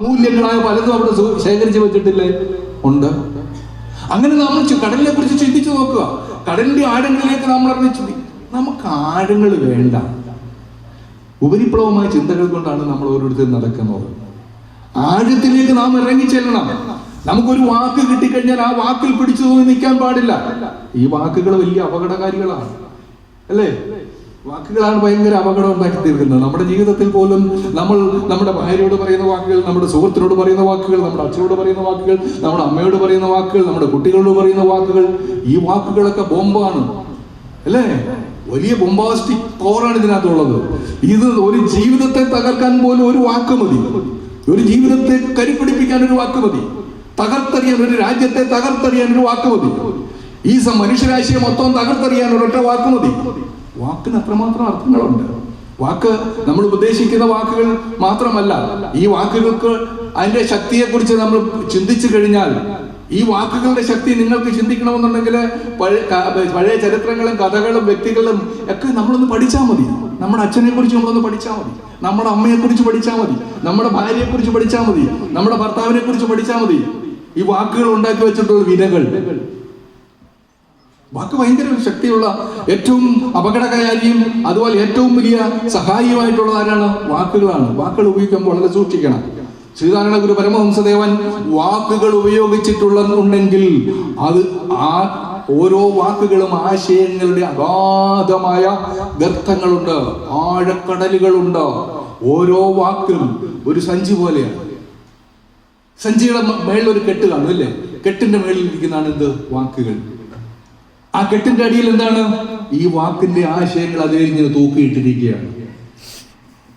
മൂല്യങ്ങളായ പലതും അവിടെ ശേഖരിച്ച് വെച്ചിട്ടില്ലേ? ഉണ്ട്. അങ്ങനെ നമ്മൾ കടലിനെ കുറിച്ച് ചിന്തിച്ചു നോക്കുക. കടലിന്റെ ആഴങ്ങളിലേക്ക് നമ്മൾ അറിഞ്ഞു. നമുക്ക് ആഴങ്ങൾ വേണ്ട. ഉപരിപ്ലവമായ ചിന്തകൾ കൊണ്ടാണ് നമ്മൾ ഓരോരുത്തരും നടക്കുന്നത്. ആഴത്തിലേക്ക് നാം ഇറങ്ങി ചെല്ലണം. നമുക്കൊരു വാക്ക് കിട്ടിക്കഴിഞ്ഞാൽ ആ വാക്കിൽ പിടിച്ചു തോന്നി നിൽക്കാൻ പാടില്ല. ഈ വാക്കുകൾ വലിയ അപകടകാരികളാണ്, അല്ലേ? വാക്കുകളാണ് ഭയങ്കര അപകടം ഉണ്ടാക്കി തീർക്കുന്നത്. നമ്മുടെ ജീവിതത്തിൽ പോലും നമ്മൾ നമ്മുടെ ഭാര്യയോട് പറയുന്ന വാക്കുകൾ, നമ്മുടെ സുഹൃത്തിനോട് പറയുന്ന വാക്കുകൾ, നമ്മുടെ അച്ഛനോട് പറയുന്ന വാക്കുകൾ, നമ്മുടെ അമ്മയോട് പറയുന്ന വാക്കുകൾ, നമ്മുടെ കുട്ടികളോട് പറയുന്ന വാക്കുകൾ, ഈ വാക്കുകളൊക്കെ ബോംബാണ്, അല്ലേ? വലിയ ബോംബാസ്റ്റിക് പവറാണ് ഇതിനകത്തുള്ളത്. ഇത് ഒരു ജീവിതത്തെ തകർക്കാൻ പോലും ഒരു വാക്ക് മതി. ഒരു ജീവിതത്തെ കരിപ്പിടിപ്പിക്കാൻ ഒരു വാക്ക് മതി. തകർത്തെറിയാൻ, ഒരു രാജ്യത്തെ തകർത്തെറിയാൻ ഒരു വാക്ക് മതി. ഈ മനുഷ്യരാശിയെ മൊത്തം തകർത്തെറിയാൻ ഒരൊറ്റ വാക്ക് മതി. വാക്കിന് അത്രമാത്രം അർത്ഥങ്ങളുണ്ട്. വാക്ക് നമ്മൾ ഉപദേശിക്കുന്ന വാക്കുകൾ മാത്രമല്ല, ഈ വാക്കുകൾക്ക് അതിന്റെ ശക്തിയെ കുറിച്ച് നമ്മൾ ചിന്തിച്ചു കഴിഞ്ഞാൽ, ഈ വാക്കുകളുടെ ശക്തി നിങ്ങൾക്ക് ചിന്തിക്കണമെന്നുണ്ടെങ്കിൽ പഴയ ചരിത്രങ്ങളും കഥകളും വ്യക്തികളും ഒക്കെ നമ്മളൊന്ന് പഠിച്ചാൽ മതി. നമ്മുടെ അച്ഛനെ കുറിച്ച് നമ്മളൊന്ന് പഠിച്ചാൽ മതി, നമ്മുടെ അമ്മയെ കുറിച്ച് പഠിച്ചാൽ മതി, നമ്മുടെ ഭാര്യയെ കുറിച്ച് പഠിച്ചാൽ മതി, നമ്മുടെ ഭർത്താവിനെ കുറിച്ച് പഠിച്ചാൽ മതി. ഈ വാക്കുകൾ ഉണ്ടാക്കി വെച്ചിട്ടുള്ള വിനകൾ, വാക്ക് ഭയങ്കര ശക്തിയുള്ള, ഏറ്റവും അപകടകാരിയും അതുപോലെ ഏറ്റവും വലിയ സഹായിയുമായിട്ടുള്ള ആരാണ്? വാക്കുകളാണ്. വാക്കുകൾ ഉപയോഗിക്കുമ്പോൾ വളരെ സൂക്ഷിക്കണം. ശ്രീനാരായണ ഗുരു പരമഹംസദേവൻ വാക്കുകൾ ഉപയോഗിച്ചിട്ടുണ്ടെങ്കിൽ അത് ആ ഓരോ വാക്കുകളും ആശയങ്ങളുടെ അഗാധമായ ഗർത്തങ്ങളുണ്ട്, ആഴക്കടലുകളുണ്ട്. ഓരോ വാക്കും ഒരു സഞ്ചി പോലെയാണ്. സഞ്ചിയുടെ മേളിൽ ഒരു കെട്ട് കാണും, അല്ലേ? കെട്ടിന്റെ മേളിൽ ഇരിക്കുന്നതാണ് എന്ത്? വാക്കുകൾ. ആ കെട്ടിന്റെ അടിയിൽ എന്താണ്? ഈ വാക്കിന്റെ ആശയങ്ങൾ അതേ ഇങ്ങനെ തൂക്കിയിട്ടിരിക്കുകയാണ്.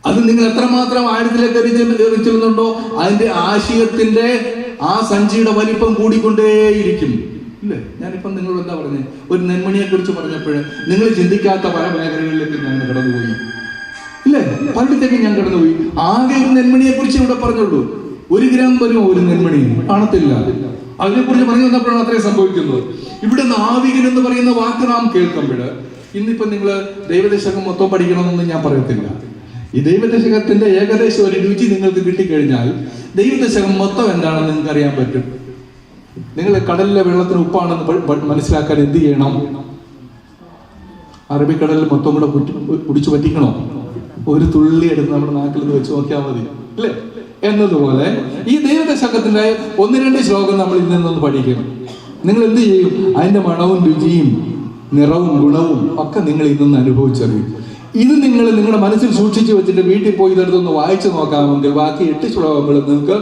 അത് നിങ്ങൾ എത്രമാത്രം ആഴത്തിലേക്ക് എറിച്ചിരുന്നുണ്ടോ അതിന്റെ ആശയത്തിന്റെ ആ സഞ്ചിയുടെ വലിപ്പം കൂടിക്കൊണ്ടേയിരിക്കും, ഇല്ലേ? ഞാനിപ്പം നിങ്ങളോട് എന്താ പറഞ്ഞത്? ഒരു നെന്മണിയെ കുറിച്ച് പറഞ്ഞപ്പോൾ നിങ്ങൾ ചിന്തിക്കാത്ത പല മേഖലകളിലേക്ക് ഞാൻ കടന്നുപോയി, ഇല്ലേ? പലയിടത്തേക്ക് ഞാൻ കടന്നുപോയി. ആകെ ഒരു നെന്മണിയെ കുറിച്ച് ഇവിടെ പറഞ്ഞുള്ളൂ. 1 ഗ്രാം വരുമോ ഒരു നെന്മണി? കാണത്തില്ല. അതിനെ കുറിച്ച് പറഞ്ഞു വന്നപ്പോഴാണ് അത്രയും സംഭവിക്കുന്നത്. ഇവിടെ നാവികൻ എന്ന് പറയുന്ന വാക്ക് നാം കേൾക്കുമ്പോൾ, ഇന്നിപ്പം നിങ്ങൾ ദൈവദശകം മൊത്തം പഠിക്കണമെന്നൊന്നും ഞാൻ പറയത്തില്ല. ഈ ദൈവദശകത്തിന്റെ ഏകദേശം ഒരു രുചി നിങ്ങൾക്ക് കിട്ടിക്കഴിഞ്ഞാൽ ദൈവദശകം മൊത്തം എന്താണെന്ന് നിങ്ങൾക്ക് അറിയാൻ പറ്റും. നിങ്ങൾ കടലിലെ വെള്ളത്തിന് ഉപ്പാണെന്ന് മനസ്സിലാക്കാൻ എന്ത് ചെയ്യണം? അറബിക്കടലിൽ മൊത്തം കൂടെ കുടിച്ചു പറ്റിക്കണോ? ഒരു തുള്ളി എടുത്ത് നമ്മുടെ നാട്ടിൽ നിന്ന് വെച്ച് നോക്കിയാൽ മതി, അല്ലേ? എന്നതുപോലെ ഈ ദൈവദശകത്തിന്റെ 1-2 ശ്ലോകം നമ്മൾ ഇതിൽ നിന്നൊന്ന് പഠിക്കും. നിങ്ങൾ എന്ത് ചെയ്യും? അതിന്റെ മണവും രുചിയും നിറവും ഗുണവും ഒക്കെ നിങ്ങൾ ഇതിൽ നിന്ന് അനുഭവിച്ചറിയും. ഇത് നിങ്ങൾ നിങ്ങളുടെ മനസ്സിൽ സൂക്ഷിച്ചു വെച്ചിട്ട് വീട്ടിൽ പോയി ഇതെടുത്തൊന്ന് വായിച്ചു നോക്കാമെങ്കിൽ ബാക്കി 8 ശ്ലോകങ്ങൾ നിങ്ങൾക്ക്